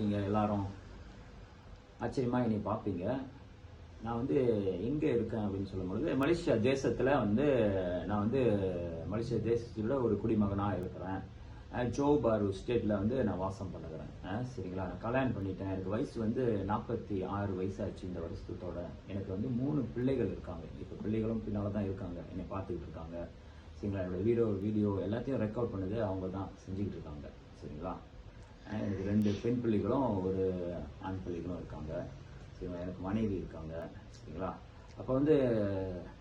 இருக்கீங்க எல்லாரும்? ஆச்சரியமாக என்னை பார்ப்பீங்க. நான் வந்து எங்கே இருக்கேன் அப்படின்னு சொல்லும்பொழுது, மலேசியா தேசத்தில் வந்து நான் வந்து மலேசியா தேசத்தில் ஒரு குடிமகனாக இருக்கிறேன். ஜோபாரு ஸ்டேட்டில் வந்து நான் வாசம் பண்ணுகிறேன். சரிங்களா, நான் கல்யாணம் பண்ணிட்டேன். எனக்கு வயசு வந்து 46 வயசாச்சு இந்த வருஷத்தோட. எனக்கு வந்து 3 பிள்ளைகள் இருக்காங்க. இப்போ பிள்ளைகளும் பின்னால் தான் இருக்காங்க, என்னை பார்த்துக்கிட்டு இருக்காங்க. சரிங்களா, என்னோட வீடியோ எல்லாத்தையும் ரெக்கார்ட் பண்ணது அவங்க தான் செஞ்சுக்கிட்டு இருக்காங்க. சரிங்களா, எனக்கு 2 பெண் பிள்ளைகளும் ஒரு ஆண் பிள்ளைகளும் இருக்காங்க. சரிங்களா, எனக்கு மனைவி இருக்காங்க. சரிங்களா, அப்போ வந்து